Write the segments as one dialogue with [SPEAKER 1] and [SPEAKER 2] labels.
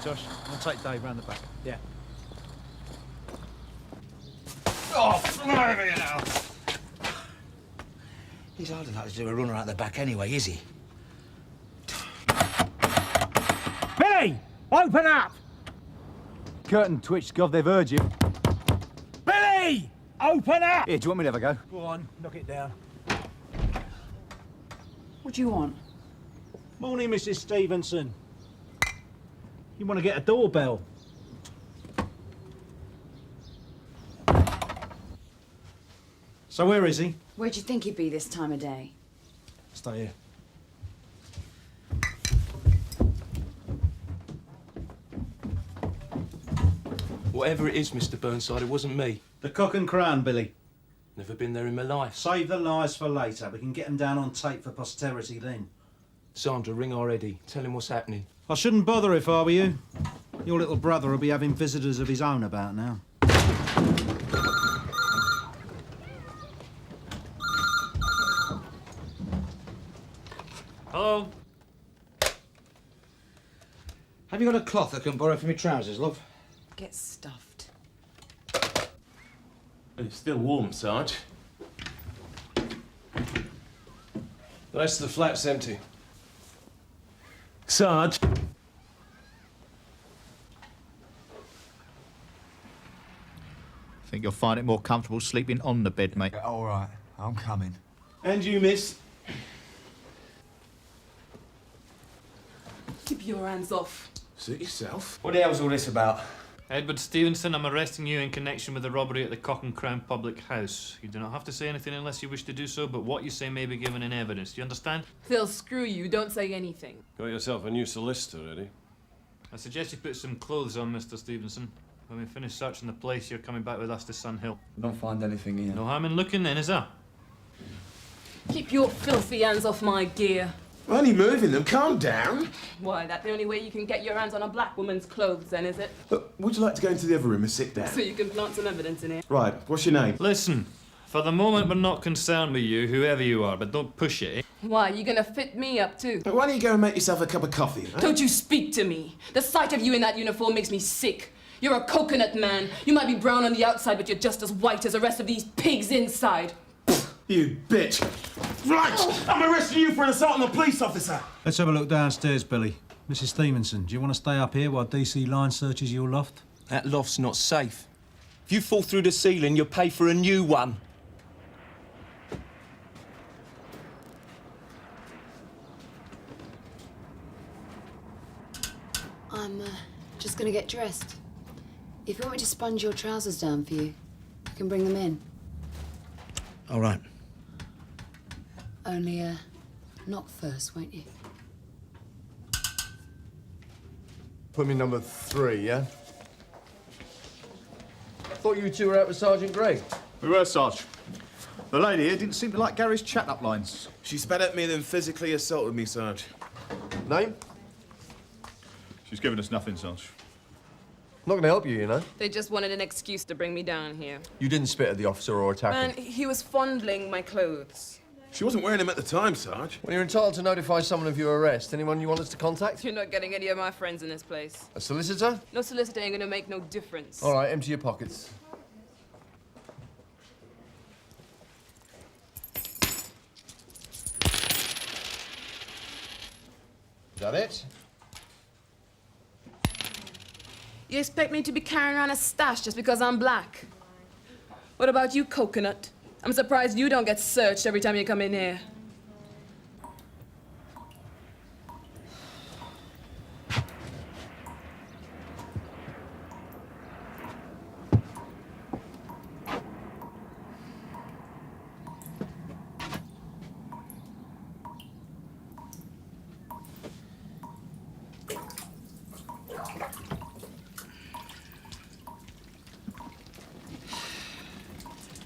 [SPEAKER 1] Josh. I'll take Dave round the back. Yeah.
[SPEAKER 2] Oh, blimey now!
[SPEAKER 3] He's hardly likely to do a runner out the back anyway, is he?
[SPEAKER 1] Billy! Open up! Curtain twitched, Gov, they've heard you. Billy! Open up! Here, do you want me to have a go? Go on, knock it down.
[SPEAKER 4] What do you want?
[SPEAKER 1] Morning, Mrs. Stevenson. You want to get a doorbell? So where is he?
[SPEAKER 4] Where'd you think he'd be this time of day?
[SPEAKER 1] Stay here.
[SPEAKER 5] Whatever it is, Mr. Burnside, it wasn't me.
[SPEAKER 1] The Cock and Crown, Billy.
[SPEAKER 5] Never been there in my life.
[SPEAKER 1] Save the lies for later. We can get them down on tape for posterity then.
[SPEAKER 5] Sandra, ring already. Tell him what's happening.
[SPEAKER 1] I shouldn't bother if I were you. Your little brother will be having visitors of his own about now.
[SPEAKER 6] Hello?
[SPEAKER 3] Have you got a cloth I can borrow for my trousers, love?
[SPEAKER 4] Get stuffed.
[SPEAKER 5] It's still warm, Sarge.
[SPEAKER 6] The rest of the flat's empty.
[SPEAKER 5] Sarge!
[SPEAKER 7] I think you'll find it more comfortable sleeping on the bed, mate.
[SPEAKER 8] All right, I'm coming.
[SPEAKER 5] And you, miss.
[SPEAKER 9] Keep your hands off.
[SPEAKER 5] Suit yourself.
[SPEAKER 8] What the hell's all this about?
[SPEAKER 6] Edward Stevenson, I'm arresting you in connection with the robbery at the Cock and Crown public house. You do not have to say anything unless you wish to do so, but what you say may be given in evidence. Do you understand?
[SPEAKER 9] They'll screw you. Don't say anything.
[SPEAKER 6] Got yourself a new solicitor, ready? I suggest you put some clothes on, Mr. Stevenson. When we finish searching the place, you're coming back with us to Sun Hill.
[SPEAKER 8] Don't find anything here.
[SPEAKER 6] No harm in looking then, is there?
[SPEAKER 9] Keep your filthy hands off my gear.
[SPEAKER 5] I'm only moving them. Calm down.
[SPEAKER 9] Why, that's the only way you can get your hands on a black woman's clothes, then, is it?
[SPEAKER 5] Look, would you like to go into the other room and sit down?
[SPEAKER 9] So you can plant some evidence in here.
[SPEAKER 5] Right, what's your name?
[SPEAKER 6] Listen, for the moment we're not concerned with you, whoever you are, but don't push it, eh?
[SPEAKER 9] Why, you gonna fit me up, too?
[SPEAKER 5] Why don't you go and make yourself a cup of coffee, huh?
[SPEAKER 9] Don't you speak to me. The sight of you in that uniform makes me sick. You're a coconut man. You might be brown on the outside, but you're just as white as the rest of these pigs inside.
[SPEAKER 5] You bitch. Right, I'm arresting you for an assault on a police officer.
[SPEAKER 1] Let's have a look downstairs, Billy. Mrs. Stevenson, do you want to stay up here while DC line searches your loft?
[SPEAKER 5] That loft's not safe. If you fall through the ceiling, you'll pay for a new one.
[SPEAKER 4] I'm just gonna get dressed. If you want me to sponge your trousers down for you, I can bring them in.
[SPEAKER 3] All right.
[SPEAKER 4] Only, knock first, won't you?
[SPEAKER 10] Put me number 3, yeah? Thought you two were out with Sergeant Gray.
[SPEAKER 7] We were, Sarge. The lady here didn't seem to like Gary's chat-up lines.
[SPEAKER 10] She spat at me, then physically assaulted me, Sarge. Name?
[SPEAKER 7] She's given us nothing, Sarge.
[SPEAKER 10] Not gonna help you, you know.
[SPEAKER 9] They just wanted an excuse to bring me down here.
[SPEAKER 10] You didn't spit at the officer or attack
[SPEAKER 9] Man,
[SPEAKER 10] him.
[SPEAKER 9] he was fondling my clothes.
[SPEAKER 10] She wasn't wearing them at the time, Sarge. Well, you're entitled to notify someone of your arrest. Anyone you want us to contact?
[SPEAKER 9] You're not getting any of my friends in this place.
[SPEAKER 10] A solicitor?
[SPEAKER 9] No solicitor ain't gonna make no difference.
[SPEAKER 10] All right, empty your pockets. Is that it?
[SPEAKER 9] You expect me to be carrying around a stash just because I'm black? What about you, Coconut? I'm surprised you don't get searched every time you come in here.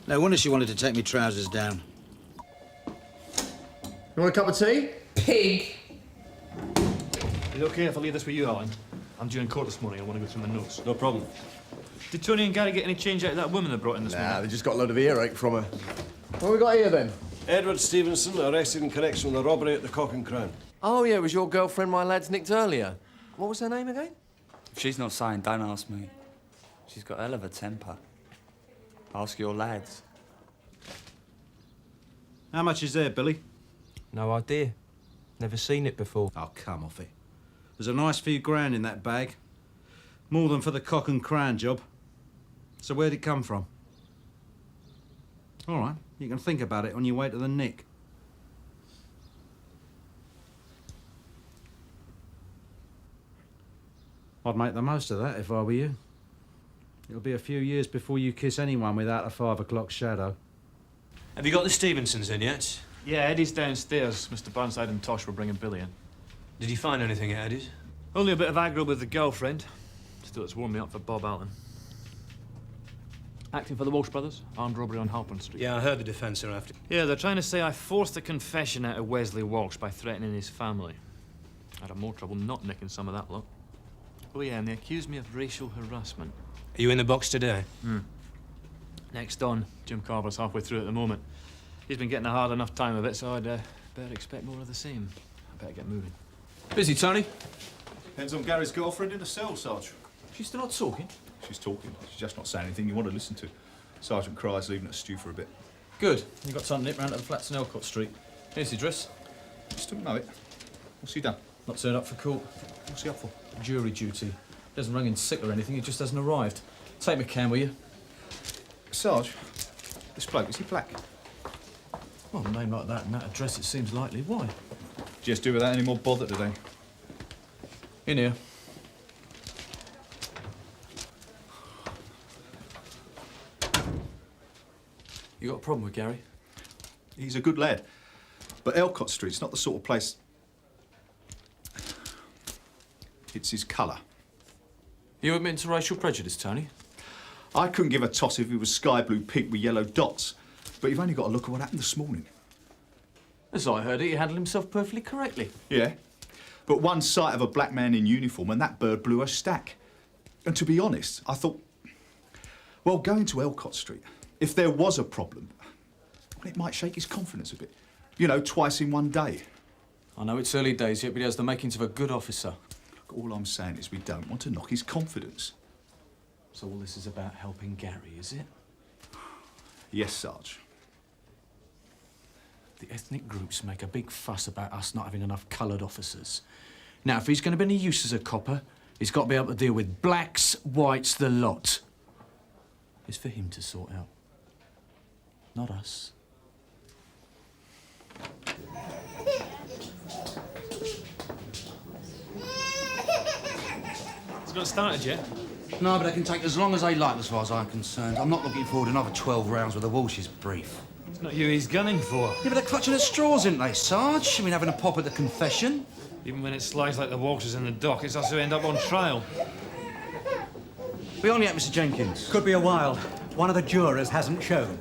[SPEAKER 3] No wonder she wanted to take me trousers down.
[SPEAKER 10] You want a cup of tea?
[SPEAKER 9] Pig.
[SPEAKER 6] Is it okay if I leave this with you, Helen? I'm due in court this morning. I want to go through my notes.
[SPEAKER 5] No problem.
[SPEAKER 6] Did Tony and Gary get any change out of that woman they brought in this
[SPEAKER 10] Nah,
[SPEAKER 6] morning?
[SPEAKER 10] they just got a load of earache from her. What we got here, then?
[SPEAKER 11] Edward Stevenson, arrested in connection with the robbery at the Cock and Crown.
[SPEAKER 10] Oh, yeah, it was your girlfriend my lads nicked earlier. What was her name again?
[SPEAKER 8] If she's not saying, don't ask me. She's got a hell of a temper. Ask your lads.
[SPEAKER 1] How much is there, Billy?
[SPEAKER 12] No idea. Never seen it before.
[SPEAKER 1] Oh, come off it. There's a nice few grand in that bag. More than for the cock and crown job. So where'd it come from? All right, you can think about it on your way to the Nick. I'd make the most of that if I were you. It'll be a few years before you kiss anyone without a 5 o'clock shadow.
[SPEAKER 12] Have you got the Stevensons in yet?
[SPEAKER 6] Yeah, Eddie's downstairs. Mr. Burnside and Tosh were bringing Billy in.
[SPEAKER 12] Did you find anything at Eddie's?
[SPEAKER 6] Only a bit of aggro with the girlfriend. Still, it's warmed me up for Bob Allen. Acting for the Walsh brothers, armed robbery on Halpern Street.
[SPEAKER 12] Yeah, I heard the defence are after.
[SPEAKER 6] Yeah, they're trying to say I forced a confession out of Wesley Walsh by threatening his family. I'd have more trouble not nicking some of that lot. Oh yeah, and they accused me of racial harassment.
[SPEAKER 12] Are you in the box today?
[SPEAKER 6] Next on, Jim Carver's halfway through at the moment. He's been getting a hard enough time of it, so I'd better expect more of the same. I better get moving.
[SPEAKER 12] Busy, Tony?
[SPEAKER 7] Depends on Gary's girlfriend in the cell, Sarge.
[SPEAKER 12] She's still not talking?
[SPEAKER 7] She's talking. She's just not saying anything you want to listen to. Sergeant cries, leaving it stew for a bit.
[SPEAKER 12] Good. You got time to nip round to the flats in Elcott Street. Here's the address.
[SPEAKER 7] Still know it. What's he done?
[SPEAKER 12] Not turned up for court.
[SPEAKER 7] What's he up for?
[SPEAKER 12] Jury duty. Doesn't ring in sick or anything, he just hasn't arrived. Take McCann, will you?
[SPEAKER 7] Sarge, this bloke, is he black?
[SPEAKER 12] Well, a name like that and that address, it seems likely. Why?
[SPEAKER 7] Just do without any more bother today.
[SPEAKER 12] In here. You got a problem with Gary?
[SPEAKER 7] He's a good lad. But Elcott Street's not the sort of place... It's his colour.
[SPEAKER 12] You admitting to racial prejudice, Tony?
[SPEAKER 7] I couldn't give a toss if he was sky blue pink with yellow dots. But you've only got to look at what happened this morning.
[SPEAKER 12] As I heard it, he handled himself perfectly correctly.
[SPEAKER 7] Yeah. But one sight of a black man in uniform and that bird blew a stack. And to be honest, I thought, well, going to Elcott Street, if there was a problem, well, it might shake his confidence a bit. You know, twice in one day.
[SPEAKER 12] I know it's early days yet, but he has the makings of a good officer.
[SPEAKER 7] Look, all I'm saying is we don't want to knock his confidence.
[SPEAKER 12] So all this is about helping Gary, is it?
[SPEAKER 7] Yes, Sarge.
[SPEAKER 12] The ethnic groups make a big fuss about us not having enough coloured officers. Now, if he's going to be any use as a copper, he's got to be able to deal with blacks, whites, the lot. It's for him to sort out. Not us.
[SPEAKER 6] It's not started yet.
[SPEAKER 3] No, but they can take as long as they like, as far as I'm concerned. I'm not looking forward to another 12 rounds with the Walsh's brief.
[SPEAKER 6] It's not you he's gunning for.
[SPEAKER 3] Yeah, but they're clutching at straws, aren't they, Sarge? I mean, having a pop at the confession.
[SPEAKER 6] Even when it slides like the Walshers in the dock, it's us who end up on trial.
[SPEAKER 3] We only at Mr. Jenkins.
[SPEAKER 13] Could be a while. One of the jurors hasn't shown.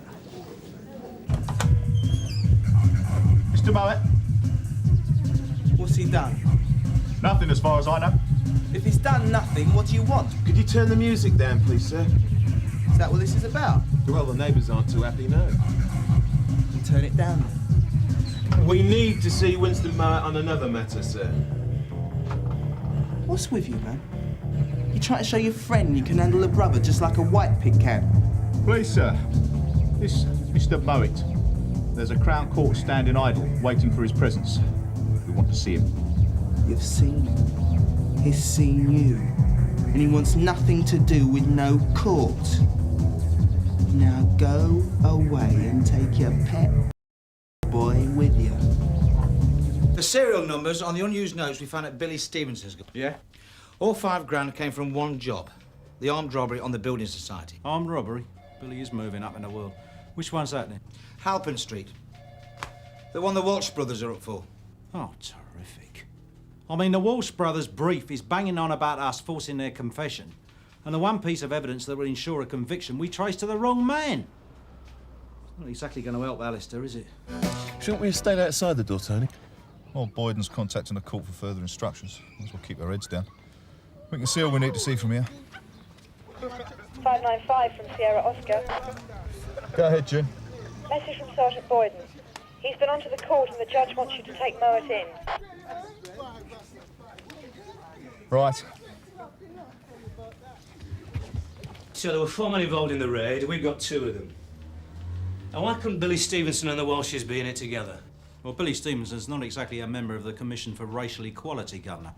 [SPEAKER 7] Mr. Mowat?
[SPEAKER 14] What's he done?
[SPEAKER 7] Nothing as far as I know.
[SPEAKER 14] If he's done nothing, what do you want?
[SPEAKER 5] Could you turn the music down, please, sir?
[SPEAKER 14] Is that what this is about?
[SPEAKER 5] Well, the neighbours aren't too happy, no.
[SPEAKER 14] Then turn it down.
[SPEAKER 5] We need to see Winston Mowat on another matter, sir.
[SPEAKER 14] What's with you, man? You trying to show your friend you can handle a brother just like a white pig can?
[SPEAKER 7] Please, sir. This Mr. Mowat. There's a Crown Court standing idle, waiting for his presence. We want to see him.
[SPEAKER 14] You've seen him. He's seen you. And he wants nothing to do with no court. Now go away and take your pet boy with you.
[SPEAKER 3] The serial numbers on the unused notes we found at Billy Stevenson's.
[SPEAKER 1] Yeah?
[SPEAKER 3] All £5 came from one job. The armed robbery on the Building Society.
[SPEAKER 1] Armed robbery? Billy is moving up in the world. Which one's that then?
[SPEAKER 3] Halpern Street. The one the Walsh brothers are up for.
[SPEAKER 1] Oh, terrific. I mean, the Walsh brothers' brief is banging on about us forcing their confession. And the one piece of evidence that will ensure a conviction we trace to the wrong man. Not exactly going to help Alistair, is it?
[SPEAKER 15] Shouldn't we have stayed outside the door, Tony?
[SPEAKER 7] Well, Boyden's contacting the court for further instructions. Might as well keep our heads down. We can see all we need to see from here.
[SPEAKER 16] 595 from Sierra Oscar.
[SPEAKER 7] Go ahead, June.
[SPEAKER 16] Message from Sergeant Boyden. He's been on to the court and the judge wants you to take Mowat in.
[SPEAKER 7] Right.
[SPEAKER 17] So there were 4 men involved in the raid, we've got 2 of them. And why couldn't Billy Stevenson and the Walshes be in it together?
[SPEAKER 1] Well, Billy Stevenson's not exactly a member of the Commission for Racial Equality, Governor.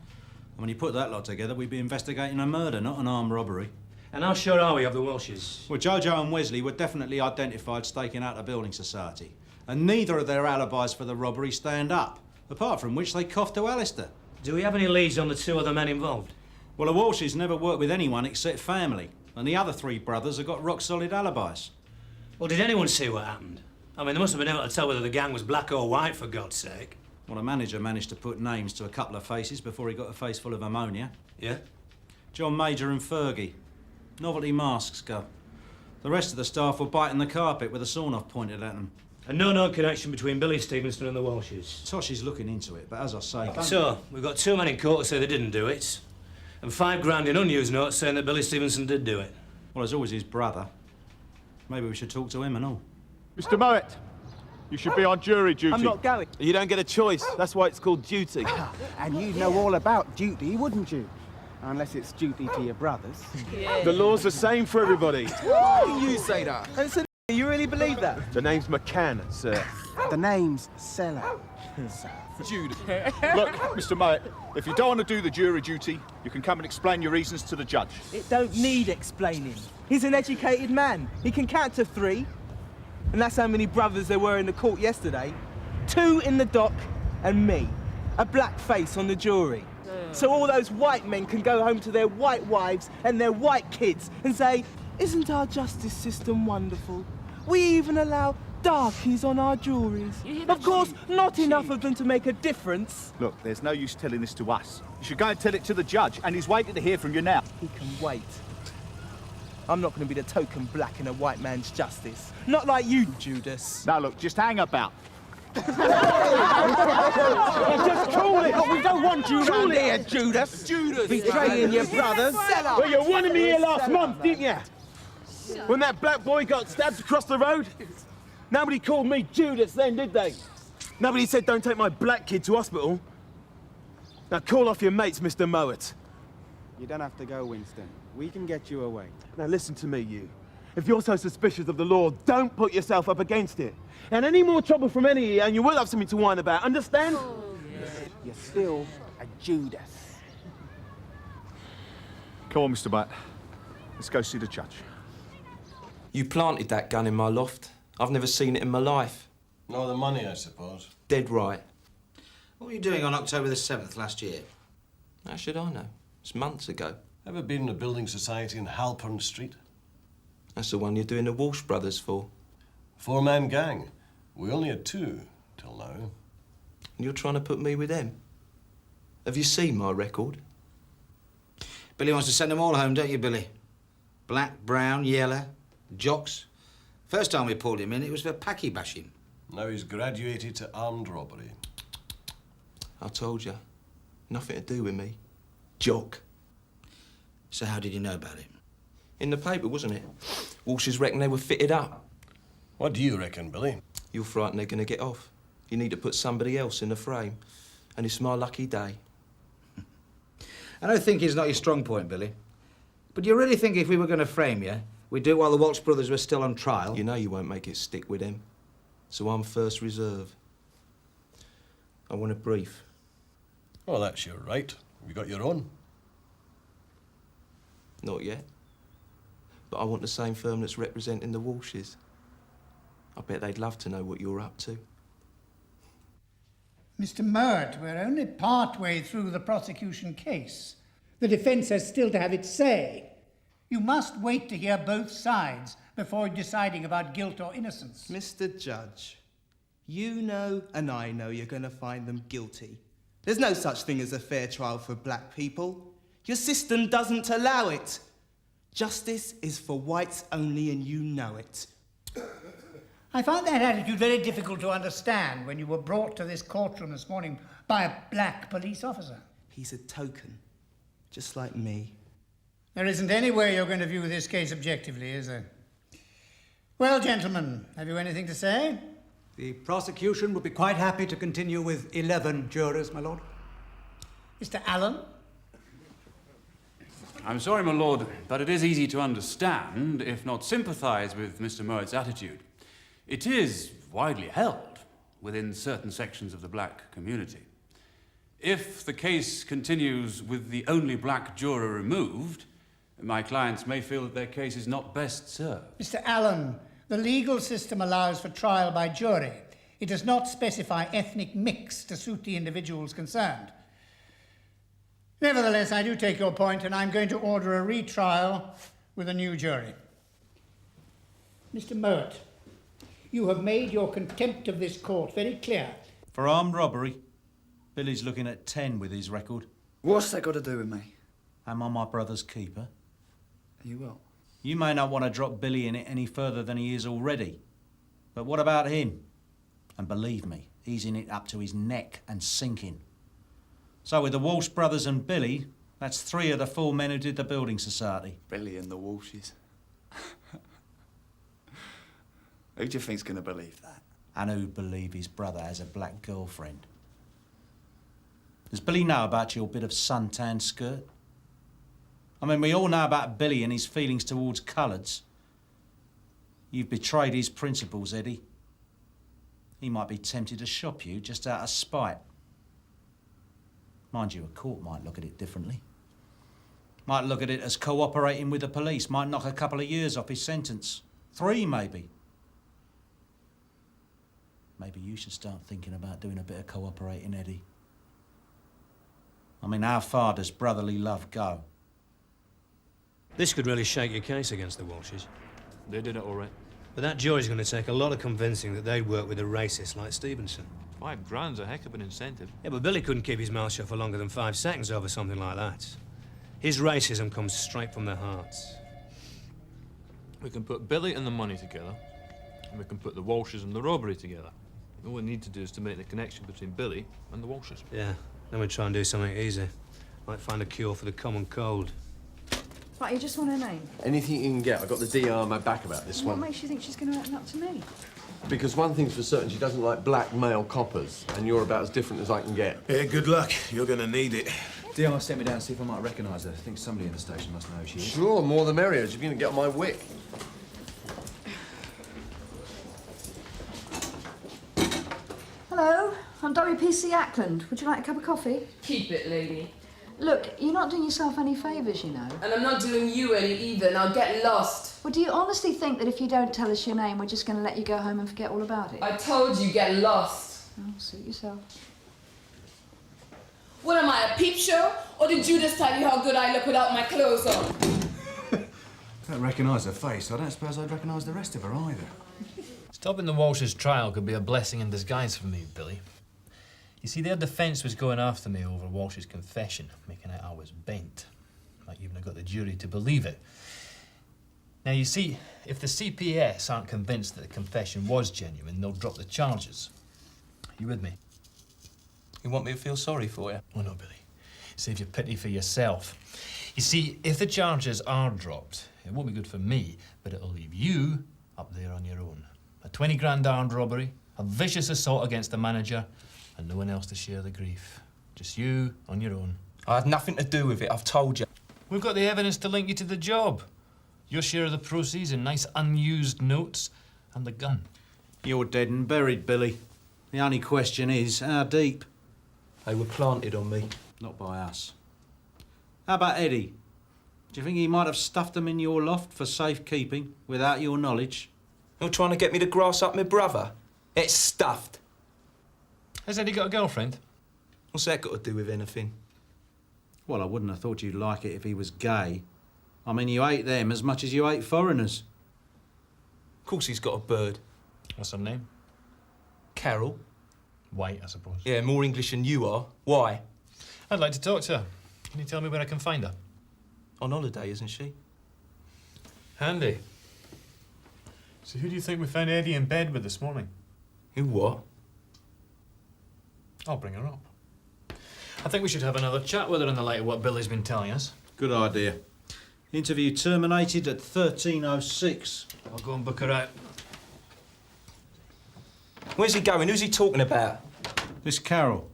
[SPEAKER 1] And when you put that lot together, we'd be investigating a murder, not an armed robbery.
[SPEAKER 17] And how sure are we of the Walshes?
[SPEAKER 1] Well, Jojo and Wesley were definitely identified staking out a building society. And neither of their alibis for the robbery stand up, apart from which they coughed to Alistair.
[SPEAKER 17] Do we have any leads on the 2 other men involved?
[SPEAKER 1] Well, the Walshes never worked with anyone except family. And the other 3 brothers have got rock-solid alibis.
[SPEAKER 17] Well, did anyone see what happened? I mean, they must have been able to tell whether the gang was black or white, for God's sake.
[SPEAKER 1] Well, the manager managed to put names to a couple of faces before he got a face full of ammonia.
[SPEAKER 17] Yeah?
[SPEAKER 1] John Major and Fergie. Novelty masks, Gov. The rest of the staff were biting the carpet with a sawn-off pointed at them.
[SPEAKER 17] And no known connection between Billy Stevenson and the Walshes?
[SPEAKER 1] Tosh is looking into it, but as I say...
[SPEAKER 17] So, we've got 2 men in court who say they didn't do it, and 5 grand in unused notes saying that Billy Stevenson did do it.
[SPEAKER 1] Well, there's always his brother. Maybe we should talk to him and all.
[SPEAKER 5] Mr. Mowat, you should be on jury duty.
[SPEAKER 14] I'm not going.
[SPEAKER 5] You don't get a choice. That's why it's called duty.
[SPEAKER 14] And you'd know all about duty, wouldn't you? Unless it's duty to your brothers.
[SPEAKER 5] Yeah. The law's the same for everybody.
[SPEAKER 14] Why do you say that? You really believe that?
[SPEAKER 5] The name's McCann, sir.
[SPEAKER 14] The name's Seller.
[SPEAKER 7] Jude. Look, Mr. Mowat, if you don't want to do the jury duty, you can come and explain your reasons to the judge.
[SPEAKER 14] It don't need explaining. He's an educated man. He can count to 3. And that's how many brothers there were in the court yesterday. 2 in the dock and me. A black face on the jury. So all those white men can go home to their white wives and their white kids and say, isn't our justice system wonderful? We even allow darkies on our juries. Of course, not enough of them to make a difference.
[SPEAKER 7] Look, there's no use telling this to us. You should go and tell it to the judge, and he's waiting to hear from you now.
[SPEAKER 14] He can wait. I'm not going to be the token black in a white man's justice. Not like you, Judas.
[SPEAKER 7] Now, look, just hang about.
[SPEAKER 14] Just call it. We don't want you around here, Judas.
[SPEAKER 5] Judas.
[SPEAKER 14] Betraying your brothers.
[SPEAKER 5] Well, you wanted me here last month, didn't you? When that black boy got stabbed across the road? Nobody called me Judas then, did they? Nobody said don't take my black kid to hospital. Now call off your mates, Mr. Mowat.
[SPEAKER 14] You don't have to go, Winston. We can get you away.
[SPEAKER 5] Now listen to me, you. If you're so suspicious of the law, don't put yourself up against it. And any more trouble from any of you, and you will have something to whine about, understand?
[SPEAKER 14] You're still a Judas.
[SPEAKER 7] Come on, Mr. Mowat. Let's go see the judge.
[SPEAKER 18] You planted that gun in my loft. I've never seen it in my life.
[SPEAKER 11] No, the money, I suppose.
[SPEAKER 18] Dead right.
[SPEAKER 19] What were you doing on October the 7th last year?
[SPEAKER 18] How should I know? It's months ago.
[SPEAKER 11] Ever been in a building society in Halpern Street?
[SPEAKER 18] That's the one you're doing the Walsh brothers for.
[SPEAKER 11] 4-man gang. We only had 2 till now.
[SPEAKER 18] And you're trying to put me with them? Have you seen my record?
[SPEAKER 19] Billy wants to send them all home, don't you, Billy? Black, brown, yellow, jocks. First time we pulled him in, it was for packy bashing.
[SPEAKER 11] Now he's graduated to armed robbery.
[SPEAKER 18] I told you. Nothing to do with me. Jock.
[SPEAKER 19] So how did you know about him?
[SPEAKER 18] In the paper, wasn't it? Walshers reckon they were fitted up.
[SPEAKER 11] What do you reckon, Billy?
[SPEAKER 18] You're frightened they're going to get off. You need to put somebody else in the frame. And it's my lucky day.
[SPEAKER 19] I know thinking's not your strong point, Billy. But do you really think if we were going to frame you, we'd do it while the Walsh brothers were still on trial?
[SPEAKER 18] You know you won't make it stick with them. So I'm first reserve. I want a brief.
[SPEAKER 11] Well, that's your right. You got your own.
[SPEAKER 18] Not yet. But I want the same firm that's representing the Walshes. I bet they'd love to know what you're up to.
[SPEAKER 20] Mr. Mowat, we're only part-way through the prosecution case. The defence has still to have its say. You must wait to hear both sides before deciding about guilt or innocence.
[SPEAKER 14] Mr. Judge, you know and I know you're going to find them guilty. There's no such thing as a fair trial for black people. Your system doesn't allow it. Justice is for whites only, and you know it.
[SPEAKER 20] I found that attitude very difficult to understand when you were brought to this courtroom this morning by a black police officer.
[SPEAKER 14] He's a token, just like me.
[SPEAKER 20] There isn't any way you're going to view this case objectively, is there? Well, gentlemen, have you anything to say?
[SPEAKER 13] The prosecution would be quite happy to continue with 11 jurors, my lord.
[SPEAKER 20] Mr. Allen?
[SPEAKER 21] I'm sorry, my lord, but it is easy to understand, if not sympathise with Mr. Murrett's attitude. It is widely held within certain sections of the black community. If the case continues with the only black juror removed, my clients may feel that their case is not best served.
[SPEAKER 20] Mr. Allen, the legal system allows for trial by jury. It does not specify ethnic mix to suit the individuals concerned. Nevertheless, I do take your point, and I'm going to order a retrial with a new jury. Mr. Murrett, you have made your contempt of this court very clear.
[SPEAKER 1] For armed robbery, Billy's looking at 10 with his record.
[SPEAKER 8] What's that got to do with me?
[SPEAKER 1] Am I my brother's keeper?
[SPEAKER 8] You will.
[SPEAKER 1] You may not want to drop Billy in it any further than he is already. But what about him? And believe me, he's in it up to his neck and sinking. So with the Walsh brothers and Billy, that's 3 of the 4 men who did the building society.
[SPEAKER 8] Billy and the Walshes. Who do you think's going to believe that?
[SPEAKER 1] And who'd believe his brother has a black girlfriend? Does Billy know about your bit of suntan skirt? I mean, we all know about Billy and his feelings towards coloureds. You've betrayed his principles, Eddie. He might be tempted to shop you just out of spite. Mind you, a court might look at it differently. Might look at it as cooperating with the police, might knock a couple of years off his sentence. 3, maybe. Maybe you should start thinking about doing a bit of cooperating, Eddie. I mean, how far does brotherly love go?
[SPEAKER 17] This could really shake your case against the Walshes.
[SPEAKER 6] They did it all right.
[SPEAKER 17] But that jury's going to take a lot of convincing that they'd work with a racist like Stevenson.
[SPEAKER 6] $5 a heck of an incentive.
[SPEAKER 17] Yeah, but Billy couldn't keep his mouth shut for longer than 5 seconds over something like that. His racism comes straight from their hearts.
[SPEAKER 6] We can put Billy and the money together, and we can put the Walshes and the robbery together. All we need to do is to make the connection between Billy and the Walshes.
[SPEAKER 17] Yeah, then we try and do something easy. Like find a cure for the common cold.
[SPEAKER 22] Right, you just want her name?
[SPEAKER 15] Anything you can get. I got the DR on my back about this
[SPEAKER 22] What
[SPEAKER 15] one.
[SPEAKER 22] makes you think she's going to open up to me?
[SPEAKER 15] Because one thing's for certain, she doesn't like black male coppers, and you're about as different as I can get.
[SPEAKER 10] Yeah, good luck. You're going to need it.
[SPEAKER 3] DR sent me down to see if I might recognise her. I think somebody in the station must know who she is.
[SPEAKER 15] Sure, more the merrier. She's going to get on my wick.
[SPEAKER 22] Hello, I'm WPC Ackland. Would you like a cup of coffee?
[SPEAKER 9] Keep it, lady.
[SPEAKER 22] Look, you're not doing yourself any favours, you know.
[SPEAKER 9] And I'm not doing you any either. Now get lost.
[SPEAKER 22] Well, do you honestly think that if you don't tell us your name, we're just going to let you go home and forget all about it?
[SPEAKER 9] I told you, get lost.
[SPEAKER 22] Oh, suit yourself.
[SPEAKER 9] What am I, a peep show? Or did Judas tell you how good I look without my clothes on?
[SPEAKER 3] I don't recognise her face. I don't suppose I'd recognise the rest of her either.
[SPEAKER 6] Stopping the Walsh's trial could be a blessing in disguise for me, Billy. You see, their defence was going after me over Walsh's confession, making out I was bent. Might even have got the jury to believe it. Now, you see, if the CPS aren't convinced that the confession was genuine, they'll drop the charges. You with me?
[SPEAKER 18] You want me to feel sorry for you?
[SPEAKER 6] Oh, no, Billy. Save your pity for yourself. You see, if the charges are dropped, it won't be good for me, but it'll leave you up there on your own. A 20 grand armed robbery, a vicious assault against the manager, and no one else to share the grief. Just you on your own.
[SPEAKER 18] I had nothing to do with it, I've told you.
[SPEAKER 6] We've got the evidence to link you to the job. Your share of the proceeds and nice unused notes, and the gun.
[SPEAKER 1] You're dead and buried, Billy. The only question is, how deep?
[SPEAKER 18] They were planted on me.
[SPEAKER 1] Not by us. How about Eddie? Do you think he might have stuffed them in your loft for safekeeping without your knowledge?
[SPEAKER 18] You're trying to get me to grass up my brother? It's stuffed.
[SPEAKER 6] Has Eddie got a girlfriend?
[SPEAKER 18] What's that got to do with anything?
[SPEAKER 1] Well, I wouldn't have thought you'd like it if he was gay. I mean, you hate them as much as you hate foreigners.
[SPEAKER 18] Of course he's got a bird.
[SPEAKER 6] What's her name?
[SPEAKER 18] Carol.
[SPEAKER 6] White, I suppose.
[SPEAKER 18] Yeah, more English than you are. Why?
[SPEAKER 6] I'd like to talk to her. Can you tell me where I can find her?
[SPEAKER 18] On holiday, isn't she?
[SPEAKER 6] Handy. So who do you think we found Eddie in bed with this morning?
[SPEAKER 18] Who what?
[SPEAKER 6] I'll bring her up. I think we should have another chat with her in the light of what Billy's been telling us.
[SPEAKER 1] Good idea. Interview terminated at 13:06.
[SPEAKER 6] I'll go and book her out.
[SPEAKER 18] Where's he going? Who's he talking about?
[SPEAKER 1] This Carol.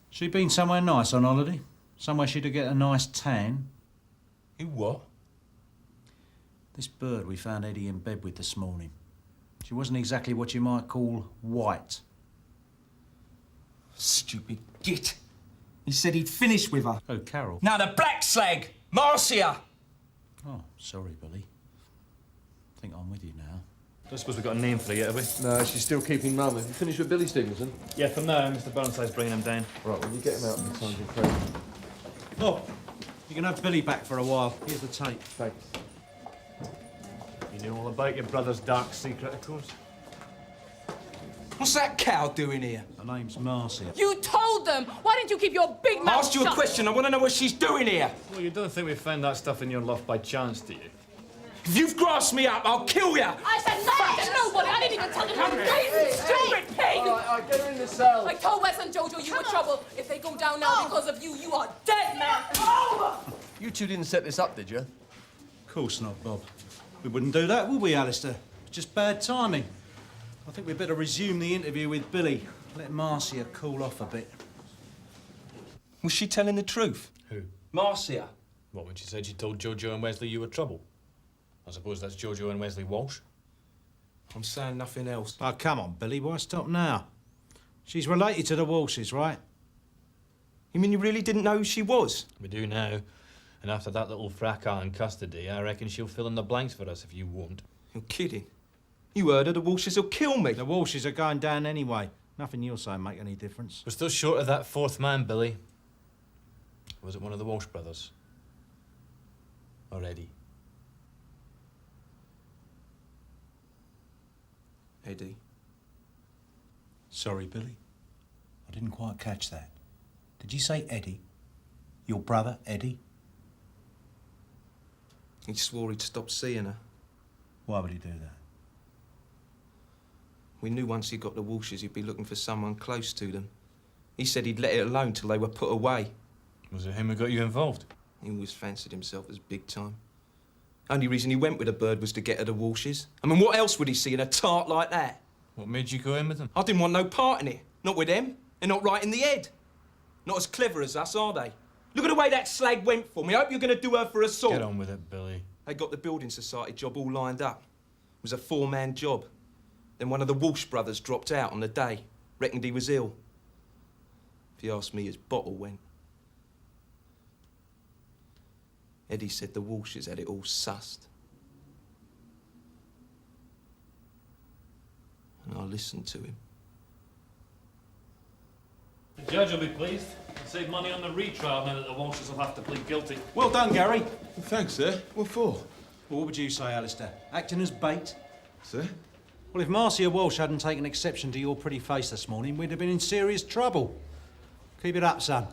[SPEAKER 1] She been somewhere nice on holiday? Somewhere she'd get a nice tan?
[SPEAKER 6] You what?
[SPEAKER 1] This bird we found Eddie in bed with this morning. She wasn't exactly what you might call white.
[SPEAKER 18] Stupid git. He said he'd finish with her.
[SPEAKER 1] Oh, Carol.
[SPEAKER 18] Now the black slag! Marcia!
[SPEAKER 1] Oh, sorry, Billy. I think I'm with you now.
[SPEAKER 6] Don't suppose we've got a name for her yet, have we?
[SPEAKER 15] No, she's still keeping mum. Have you finished with Billy Stevenson?
[SPEAKER 6] Yeah, for now, Mr. Burnside's bringing him down.
[SPEAKER 15] Right, well, you get him out in time to pray.
[SPEAKER 1] Oh, you can have Billy back for a while. Here's the tape.
[SPEAKER 15] Thanks.
[SPEAKER 6] You know all about your brother's dark secret, of course.
[SPEAKER 18] What's that cow doing here?
[SPEAKER 1] Her name's Marcia.
[SPEAKER 9] You told them! Why didn't you keep your big mouth
[SPEAKER 18] I asked you a
[SPEAKER 9] shut?
[SPEAKER 18] question. I want to know what she's doing here.
[SPEAKER 6] Well, you don't think we found that stuff in your loft by chance, do you?
[SPEAKER 18] If you've grasped me up, I'll kill you.
[SPEAKER 9] I said nothing to nobody! I didn't even tell them how crazy, stupid pig!
[SPEAKER 15] All right, get her in the cell.
[SPEAKER 9] I told Wes and Jojo you were trouble. If they go down now because of you, you are dead, man! Over!
[SPEAKER 15] You two didn't set this up, did you?
[SPEAKER 1] Of course not, Bob. We wouldn't do that, would we, Alistair? It's just bad timing. I think we'd better resume the interview with Billy. Let Marcia cool off a bit.
[SPEAKER 18] Was she telling the truth?
[SPEAKER 6] Who?
[SPEAKER 18] Marcia.
[SPEAKER 6] What, when she said she told Jojo and Wesley you were trouble? I suppose that's Jojo and Wesley Walsh.
[SPEAKER 18] I'm saying nothing else.
[SPEAKER 1] Oh, come on, Billy. Why stop now? She's related to the Walshes, right?
[SPEAKER 18] You mean you really didn't know who she was?
[SPEAKER 6] We do now. And after that little fracas in custody, I reckon she'll fill in the blanks for us if you won't.
[SPEAKER 18] You're kidding. You heard her. The Walshes will kill me.
[SPEAKER 1] The Walshes are going down anyway. Nothing you'll say make any difference.
[SPEAKER 6] We're still short of that fourth man, Billy. Or was it one of the Walsh brothers? Or Eddie?
[SPEAKER 18] Eddie.
[SPEAKER 1] Sorry, Billy. I didn't quite catch that. Did you say Eddie? Your brother, Eddie?
[SPEAKER 18] He swore he'd stop seeing her.
[SPEAKER 1] Why would he do that?
[SPEAKER 18] We knew once he got the Walshes he'd be looking for someone close to them. He said he'd let it alone till they were put away.
[SPEAKER 6] Was it him who got you involved?
[SPEAKER 18] He always fancied himself as big time. Only reason he went with the bird was to get her the Walshes. I mean, what else would he see in a tart like that?
[SPEAKER 6] What made you go in with him?
[SPEAKER 18] I didn't want no part in it. Not with them. They're not right in the head. Not as clever as us, are they? Look at the way that slag went for me. I hope you're going to do her for assault.
[SPEAKER 6] Get on with it, Billy.
[SPEAKER 18] They got the building society job all lined up. It was a four-man job. Then one of the Walsh brothers dropped out on the day. Reckoned he was ill. If you ask me, his bottle went. Eddie said the Walshes had it all sussed. And I listened to him.
[SPEAKER 6] The judge will be pleased. He'll save money on the retrial now that the Walshes will have to plead guilty.
[SPEAKER 1] Well done, Gary.
[SPEAKER 15] Thanks, sir. What for?
[SPEAKER 1] Well, what would you say, Alistair? Acting as bait?
[SPEAKER 15] Sir?
[SPEAKER 1] Well, if Marcia Walsh hadn't taken exception to your pretty face this morning, we'd have been in serious trouble. Keep it up, son.